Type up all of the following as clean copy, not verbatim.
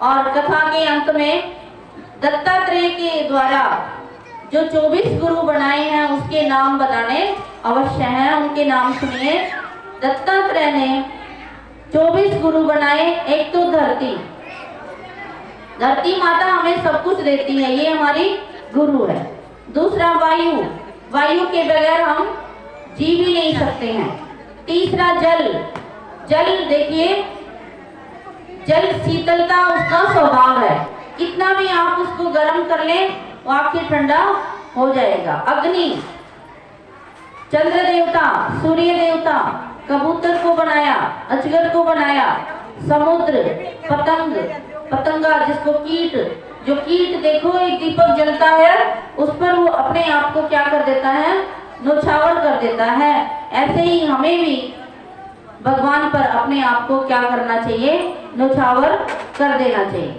और कथा के अंत में दत्तात्रेय के द्वारा जो 24 गुरु बनाए हैं उसके नाम बताने अवश्य हैं। उनके नाम सुनिए। दत्तात्रेय ने 24 गुरु बनाए। एक तो धरती माता हमें सब कुछ देती है, ये हमारी गुरु है। दूसरा वायु के बगैर हम जी भी नहीं सकते हैं। तीसरा जल देखिए, जल शीतलता उसका स्वभाव है, कितना भी आप उसको गर्म कर लें वो आपके ठंडा हो जाएगा। अग्नि, चंद्र देवता, सूर्य देवता, कबूतर को बनाया, अजगर को बनाया, समुद्र, पतंगा जिसको जो कीट देखो एक दीपक जलता है उस पर वो अपने आप को क्या कर देता है, न्योछावर कर देता है। ऐसे ही हमें भी भगवान पर अपने आप को क्या करना चाहिए, न्योछावर कर देना चाहिए।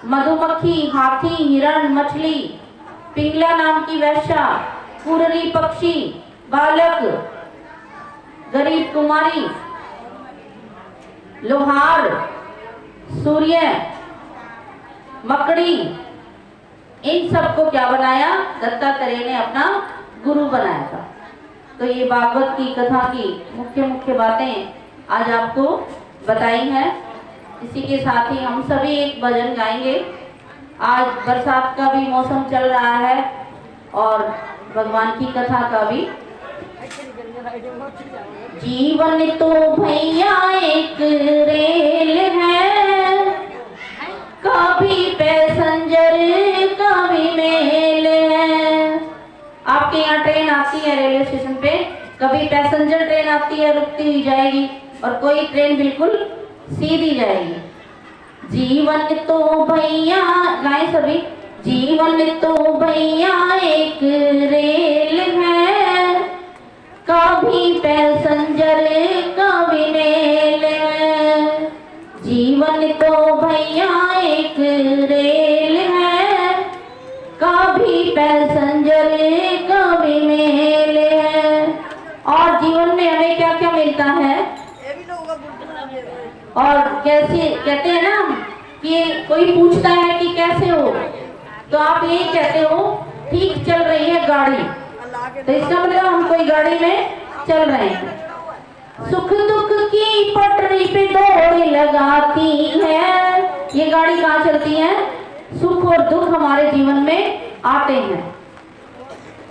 मधुमक्खी, हाथी, हिरण, मछली, पिंगला नाम की वैश्या, कुररी पक्षी, बालक, गरीब कुमारी, लोहार, सूर्य, मकड़ी, इन सबको क्या बनाया, दत्तात्रेय ने अपना गुरु बनाया था। तो ये भागवत की कथा की मुख्य बातें आज आपको बताई हैं। इसी के साथ ही हम सभी एक भजन गाएंगे। आज बरसात का भी मौसम चल रहा है और भगवान की कथा का भी। जीवन तो भैया एक रेल है, कभी पैसेंजर कभी मेल है। आपके यहाँ ट्रेन आती है रेलवे स्टेशन पे, कभी पैसेंजर ट्रेन आती है रुकती हुई जाएगी और कोई ट्रेन बिल्कुल सीधी जाएगी। जीवन तो भैया, गाए सभी, जीवन तो भैया एक रेल है, कभी पैसेंजर कभी मेल है। जीवन तो भैया एक रेल है, कभी पैसेंजर कभी मेल है। और जीवन में हमें क्या क्या मिलता है, और कैसे कहते हैं ना कि कोई पूछता है कि कैसे हो, तो आप यही कहते हो ठीक चल रही है गाड़ी, तो इसका मतलब हम कोई गाड़ी में चल रहे हैं। सुख दुख की पटरी पे दौड़ लगाती है, ये गाड़ी कहाँ चलती है, सुख और दुख हमारे जीवन में आते हैं।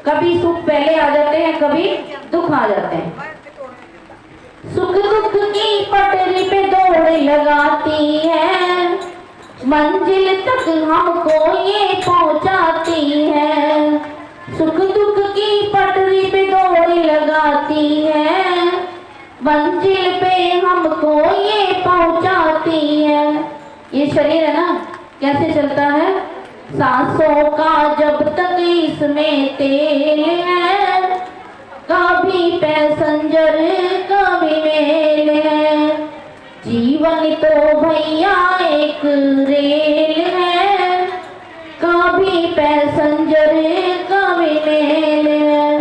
कभी सुख पहले आ जाते हैं, कभी दुख आ जाते हैं। सुख दुख की पटरी पे दौड़ लगाती है, मंजिल तक हमको ये पहुंचाती है। सुख दुख की पटरी पे दौड़ लगाती है, मंजिल पे हमको ये पहुंचाती है। ये शरीर है ना, कैसे चलता है, सांसों का जब तक इसमें तेल है, कभी पैसेंजर कभी मेल है। जीवन तो भैया एक रेल है, कभी पैसेंजर कभी मेल है।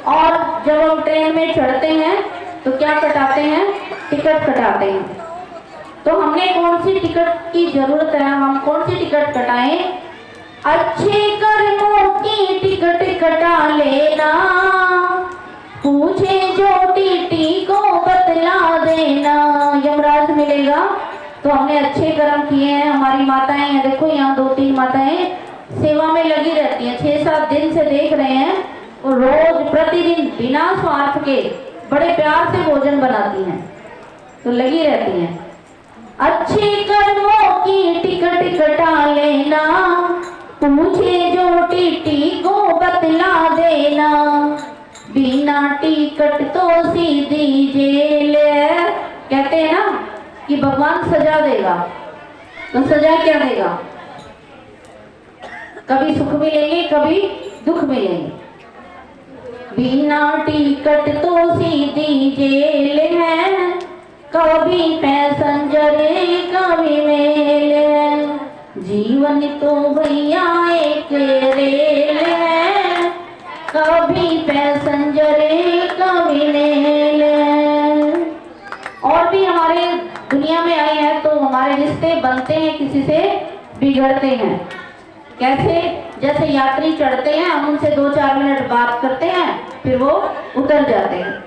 और जब हम ट्रेन में चढ़ते हैं तो क्या कटाते हैं, टिकट कटाते हैं। तो हमने कौन सी टिकट की जरूरत है, हम कौन सी टिकट कटाएं, अच्छे कर्मों की टिकट कटा लेना, पूछे जो टीटी को बतला देना। यमराज मिलेगा तो हमने अच्छे कर्म किए हैं। हमारी माताएं हैं, देखो यहाँ 2-3 माताएं सेवा में लगी रहती हैं, 6-7 दिन से देख रहे हैं, वो रोज प्रतिदिन बिना स्वार्थ के बड़े प्यार से भोजन बनाती हैं, तो लगी रहती हैं। अच्छे कर्मों की टिकट कटा लेना, पूछे जो टीटी को बतला देना, बिना टिकट तो सीधी जेल। कहते हैं ना कि भगवान सजा देगा, तो सजा क्या देगा, कभी सुख मिलेंगे कभी दुख मिलेंगे। बिना टिकट तो सीधी जेल है, कभी पैसेंजर कभी मेल है। जीवन तो भैया एक रेल है, कभी पैसेंजर कभी मेल है। और भी हमारे दुनिया में आए हैं तो हमारे रिश्ते बनते हैं, किसी से बिगड़ते हैं। कैसे? जैसे यात्री चढ़ते हैं, हम उनसे 2-4 मिनट बात करते हैं, फिर वो उतर जाते हैं।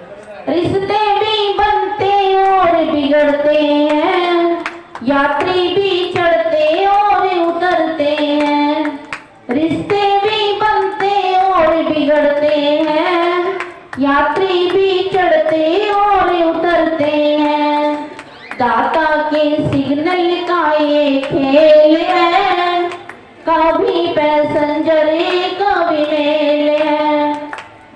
रिश्ते भी बनते और बिगड़ते हैं, यात्री भी चढ़ते और उतरते हैं। रिश्ते भी बनते और बिगड़ते हैं, यात्री भी चढ़ते और उतरते हैं। दाता के सिग्नल का ये खेल है, कभी पैसेंजर कभी मेल है।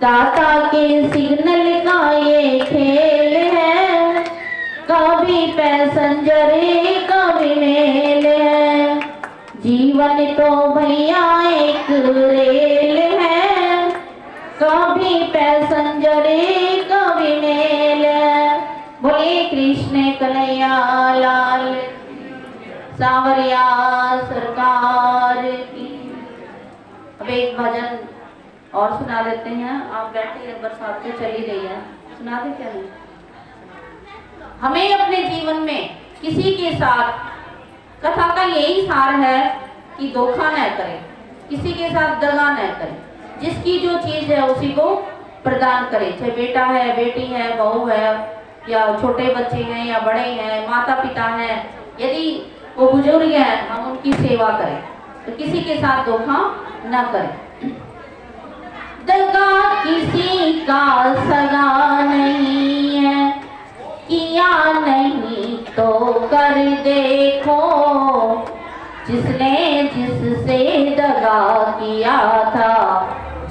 दाता के सिग्नल का ये खेल है, कभी पैसेंजर कभी मेल है। जीवन तो भैया एक रेल है, कभी पैसेंजर कभी मेल है। बोले कृष्ण कन्हैया लाल सांवरिया सरकार की। अब एक भजन और सुना देते हैं। आप बैठे हैं, बरसात तो चली गई है, सुना दे क्या नहीं? हमें अपने जीवन में किसी के साथ, कथा का यही सार है कि धोखा न करें, किसी के साथ दगा न करें। जिसकी जो चीज है उसी को प्रदान करें, चाहे बेटा है, बेटी है, बहू है, या छोटे बच्चे हैं या बड़े हैं, माता पिता हैं, यदि वो बुजुर्ग हैं, हम उनकी सेवा करें। तो किसी के साथ धोखा न करें। दगा किसी का सगा नहीं है, किया नहीं तो कर देखो। जिसने जिससे दगा किया था,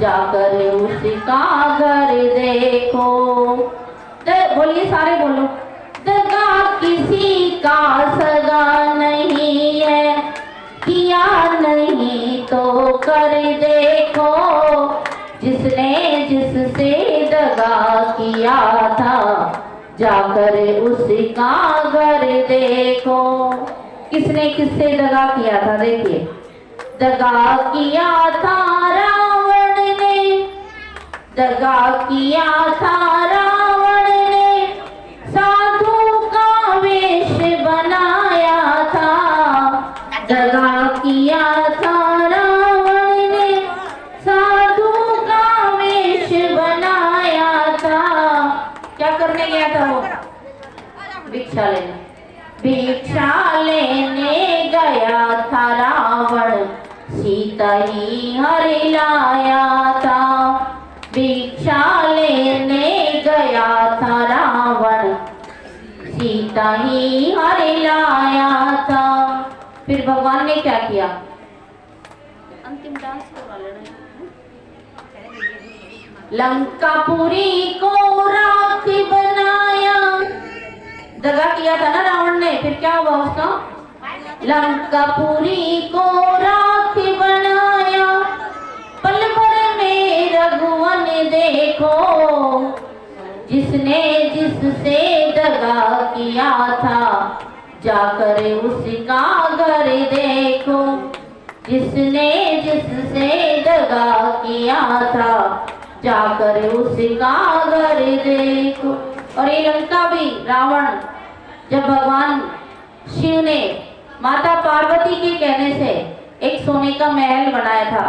जाकर उसका घर देखो। बोलिए, सारे बोलो। दगा किसी का सगा नहीं है, किया नहीं तो कर देखो। जिसने जिससे दगा किया था, जाकर उसका घर देखो। किसने किससे दगा किया था? देखिए, दगा किया था रावण ने, दगा किया था रावण ने, साधु का वेश बनाया था। दगा किया था रावण ने, साधु का वेश बनाया था। क्या करने गया था वो? भिक्षा लेने। भिक्षा लेने गया था रावण, सीता ही हर लाया था। भिक्षा लेने गया था रावण, सीता ही हर लाया था। फिर भगवान ने क्या किया? अंतिम डांस करवा लेना। लंकापुरी को राख बनाया। दगा किया था ना रावण ने, फिर क्या हुआ उसका? लंकापुरी को राख बनाया। पल भर में रघुवन देखो, जिसने जिससे दगा किया था, जाकर उसका घर देखो। जिसने जिससे दगा किया था, जाकर उसका घर देखो। और ये लंका भी रावण, जब भगवान शिव ने माता पार्वती के कहने से एक सोने का महल बनाया था,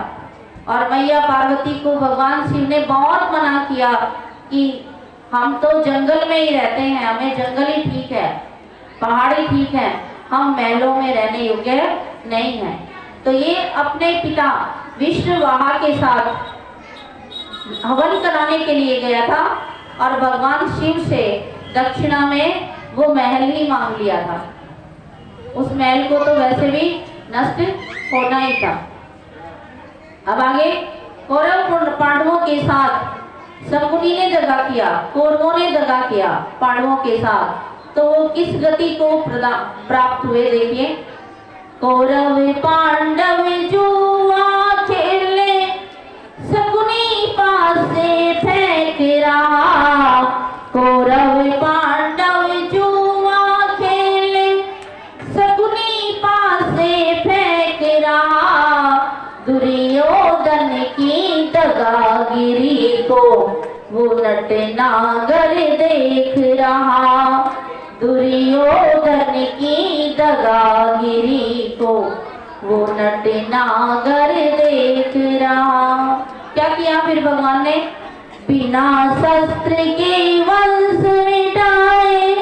और मैया पार्वती को भगवान शिव ने बहुत मना किया कि हम तो जंगल में ही रहते हैं, हमें जंगल ही ठीक है, पहाड़ी ठीक है, हम महलों में रहने योग्य नहीं है। तो ये अपने पिता विष्णुवाहा के साथ हवन कराने के लिए गया था, और भगवान शिव से दक्षिणा में वो महल ही मांग लिया था। उस महल को तो वैसे भी नष्ट होना ही था। अब आगे, कौरव पांडवों के साथ शकुनी ने दगा किया, कौरवों ने दगा किया पांडवों के साथ, तो वो किस गति को प्राप्त हुए? देखिए, कौरव पांडव जुआ खेले, शकुनी पास से फेंक रहा। कौरव पांडव जुआ खेले, शकुनी पास से फेंक रहा। दुर्योधन की दगागिरी को वो नट नागर देख रहा। दुर्योधन की दगागिरी को वो नटनागर देख रहा। क्या किया फिर भगवान ने? बिना शस्त्र के वंश मिटाए,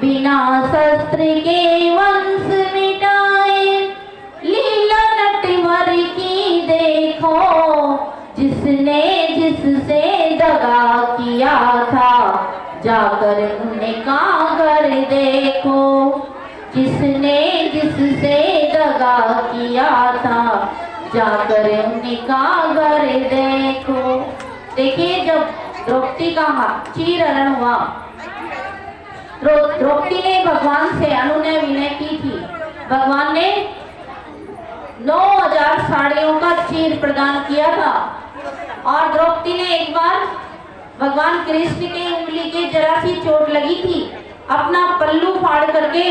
बिना शस्त्र के वंश मिटाए, लीला नटवर की देखो, जिसने जिससे दगा किया था जाकर उनका घर देखो, जिसने जिससे दगा किया था जाकर उनका घर देखो। देखिए जब द्रौपदी का चीरहरण हुआ, द्रौपदी ने भगवान से अनुनय विनय की थी। भगवान ने 9000 साड़ियों का चीर प्रदान किया था और द्रौपदी ने एक बार भगवान कृष्ण के उंगली के जरा सी चोट लगी थी, अपना पल्लू फाड़ करके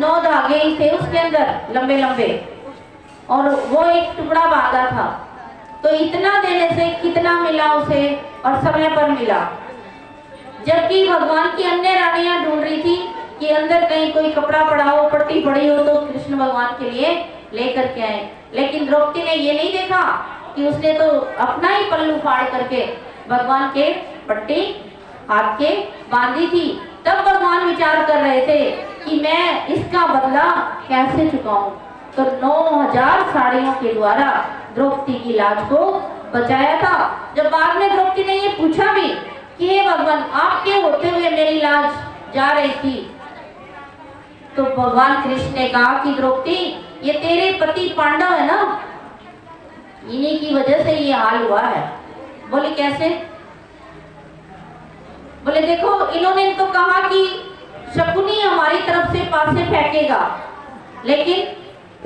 9 धागे थे उसके अंदर लंबे लंबे और वो एक टुकड़ा बांधा था। तो इतना देने से कितना मिला उसे और समय पर मिला, जबकि भगवान की अन्य रानियां ढूंढ रही थी कि अंदर कहीं कोई कपड़ा पड़ा हो, पट्टी पड़ी हो तो कृष्ण भगवान के लिए लेकर के आए। लेकिन द्रौपदी ने ये नहीं देखा कि उसने तो अपना ही पल्लू फाड़ करके भगवान के पट्टी हाथ के बांधी थी। तब भगवान विचार कर रहे थे कि मैं इसका बदला कैसे चुकाऊं। तो 9000 साड़ियों के द्वारा द्रौपदी की लाज को बचाया था। जब बाद में द्रौपदी ने ये पूछा भी कि हे भगवान आपके होते हुए मेरी लाज जा रही थी, तो भगवान कृष्ण ने कहा कि द्रौपदी ये तेरे पति पांडव है ना, इन्हीं की वजह से ये हाल हुआ है। बोले कैसे? बोले देखो इन्होंने तो कहा कि शकुनी हमारी तरफ से पासे फेंकेगा, लेकिन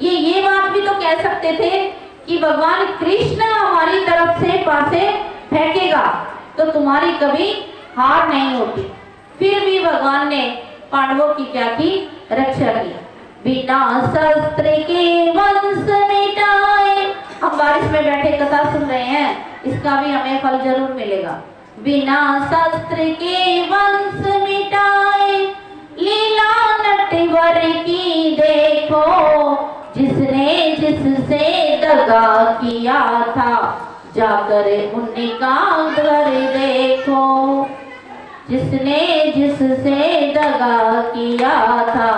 ये बात भी तो कह सकते थे कि भगवान कृष्ण हमारी तरफ से पासे फेंकेगा तो तुम्हारी कभी हार नहीं होती। फिर भी भगवान ने पांडवों की क्या की? रक्षा की। बिना शस्त्र के वंश मिटाए, हम बारिश में बैठे कथा सुन रहे हैं, इसका भी हमें फल जरूर मिलेगा। बिना शस्त्र के वंश मिटाए, लीला नटवर की देखो, जिसने जिससे दगा किया था जाकर उनका घर देखो, जिसने जिससे दगा किया था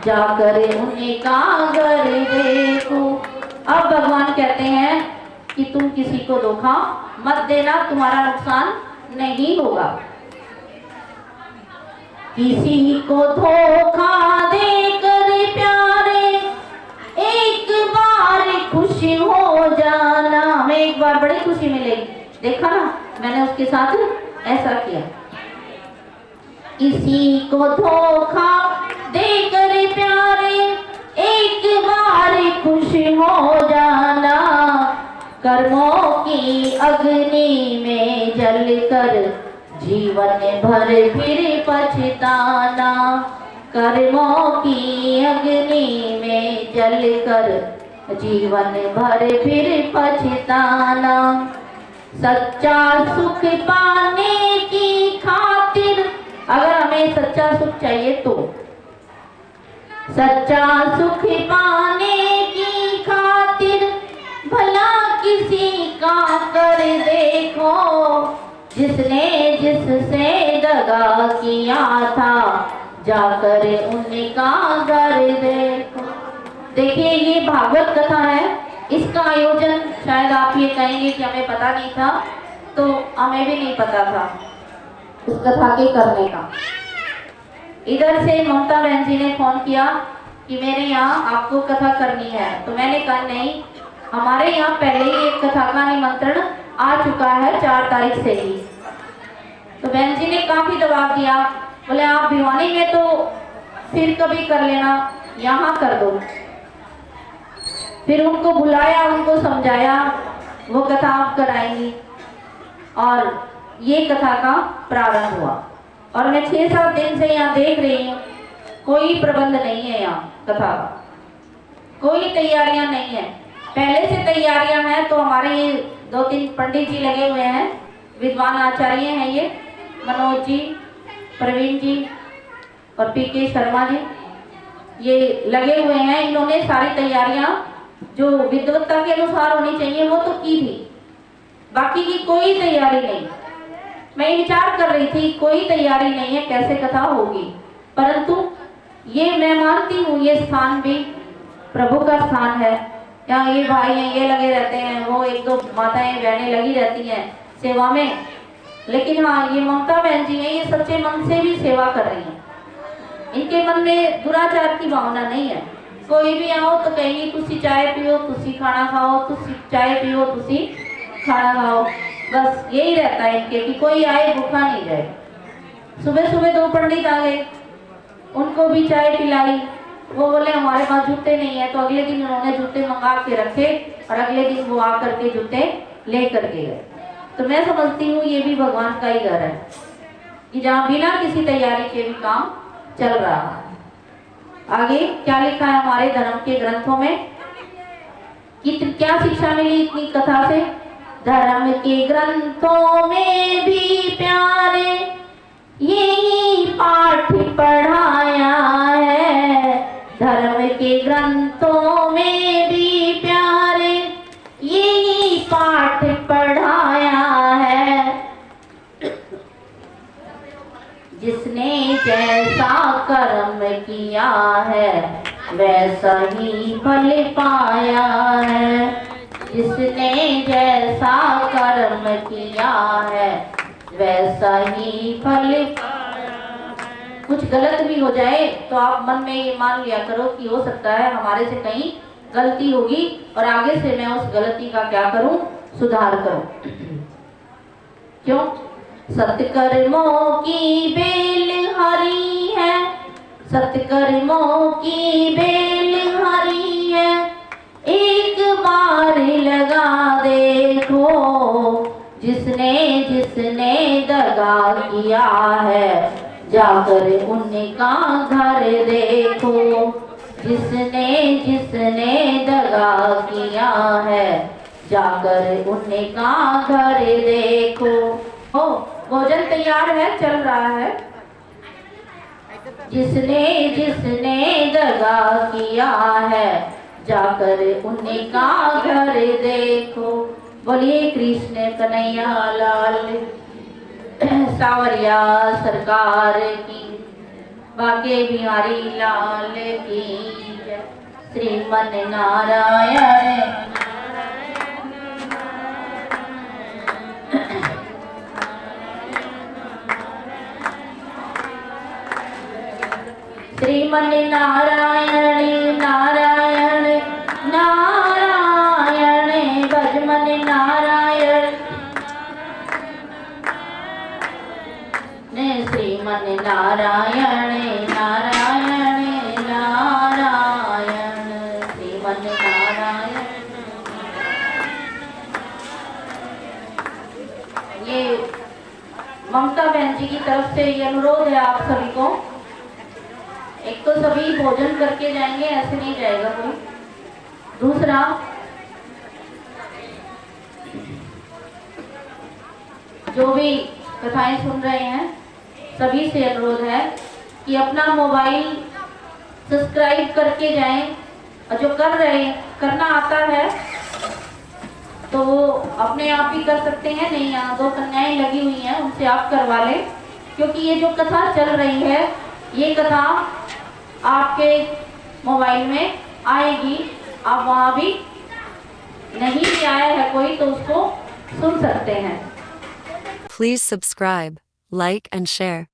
जाकर उनका घर देखो। अब भगवान कहते हैं कि तुम किसी को धोखा मत देना, तुम्हारा नुकसान नहीं होगा। किसी को धोखा देकर प्यारे एक बार खुश हो जाना, हमें एक बार बड़ी खुशी मिलेगी। देखा ना, मैंने उसके साथ ऐसा किया। किसी को धोखा देकर प्यारे एक बार खुश हो जाना, कर्मों की अग्नि में जलकर जीवन भर फिर पछताना, कर्मों की अग्नि में जलकर जीवन भर फिर पछताना। सच्चा सुख पाने की खातिर, अगर हमें सच्चा सुख चाहिए तो सच्चा सुख पाने की खातिर भला किसी का कर देखो, जिसने जिससे दगा किया था जाकर उनका घर देखो। देखिए ये भागवत कथा है, इसका आयोजन शायद आप ये कहेंगे कि हमें पता नहीं था, तो हमें भी नहीं पता था उस कथा के करने का। इधर से ममता बहन जी ने फोन किया कि मेरे यहाँ आपको कथा करनी है, तो मैंने कहा नहीं, हमारे यहाँ पहले ही एक कथा का निमंत्रण आ चुका है 4 तारीख से ही। तो बहन जी ने काफी दबाव दिया, बोले आप भिवानी में तो फिर कभी कर लेना, यहाँ कर दो। फिर उनको बुलाया, उनको समझाया, वो कथा आप कराएंगी, और ये कथा का प्रारंभ हुआ। और मैं 6-7 दिन से यहाँ देख रही हूँ, कोई प्रबंध नहीं है यहाँ कथा का, कोई तैयारियां नहीं है। पहले से तैयारियां हैं तो हमारे ये 2-3 पंडित जी लगे हुए हैं, विद्वान आचार्य हैं ये, मनोज जी, प्रवीण जी, और पीके शर्मा जी ये लगे हुए हैं। इन्होंने सारी तैयारियां जो विद्वत्ता के अनुसार होनी चाहिए वो तो की थी, बाकी की कोई तैयारी नहीं। मैं विचार कर रही थी कोई तैयारी नहीं है, कैसे कथा होगी, परंतु ये मैं मानती हूँ ये स्थान भी प्रभु का स्थान है। यहाँ ये भाई हैं, ये लगे रहते हैं, वो एक दो माताएं बहनें लगी रहती हैं सेवा में, लेकिन हाँ ये ममता बहन जी हैं, ये सच्चे मन से भी सेवा कर रही हैं। इनके मन में दुराचार की भावना नहीं है। कोई भी आओ तो कहेंगे तुसी चाय पियो, तुसी खाना खाओ, तुसी चाय पियो, तुसी खाना खाओ, बस यही रहता है इनके कि कोई आए भूखा नहीं जाए। सुबह सुबह दो पंडित आ गए, उनको भी चाय पिलाई, वो बोले हमारे पास जूते नहीं है, तो अगले दिन उन्होंने जूते मंगा के रखे और अगले दिन वो आकर के जूते ले करके गए। तो मैं समझती हूँ ये भी भगवान का ही घर है कि जहाँ बिना किसी तैयारी के भी काम चल रहा है। आगे क्या लिखा है हमारे धर्म के ग्रंथों में, कि क्या शिक्षा मिली इतनी कथा से? धर्म के ग्रंथों में भी प्यारे यही पाठ पढ़ाया है। धर्म के ग्रंथों में भी प्यारे यही पाठ पढ़ाया है। जिसने जैसा कर्म किया है वैसा ही फल पाया है। जिसने जैसा कर्म किया है वैसा ही फल पाया है। कुछ गलत भी हो जाए तो आप मन में ये मान लिया करो कि हो सकता है हमारे से कहीं गलती होगी और आगे से मैं उस गलती का क्या करूं, सुधार करूं। क्यों? सत्कर्मों की बेल हरी है, सत्कर्मों की बेल हरी है, एक बार लगा देखो। जिसने जिसने दगा किया है जाकर उनका घर देखो। जिसने जिसने दगा किया है जाकर उनका घर देखो। हो भोजन तैयार है, चल रहा है। जिसने जिसने दगा किया है जाकर उनका घर देखो। बोलिए कृष्ण कन्हैया लाल सावरिया सरकार की, बाके बिहारी लाल की जय। श्रीमन नारायण श्रीमन नारायण नारायण नारायण भजमन नारायण श्रीमन नारायण नारायण नारायण श्रीमन नारायण। ये ममता बहन जी की तरफ से ये अनुरोध है आप सभी को, एक तो सभी भोजन करके जाएंगे, ऐसे नहीं जाएगा कोई। दूसरा, जो भी कथाएं सुन रहे हैं सभी से अनुरोध है कि अपना मोबाइल सब्सक्राइब करके जाएं, और जो कर रहे करना आता है तो वो अपने आप ही कर सकते हैं, नहीं यहाँ दो कन्याएं लगी हुई हैं उनसे आप करवा लें, क्योंकि ये जो कथा चल रही है ये कथा आपके मोबाइल में आएगी। आप वहाँ भी नहीं भी आया है कोई तो उसको सुन सकते हैं। Please subscribe, like and share.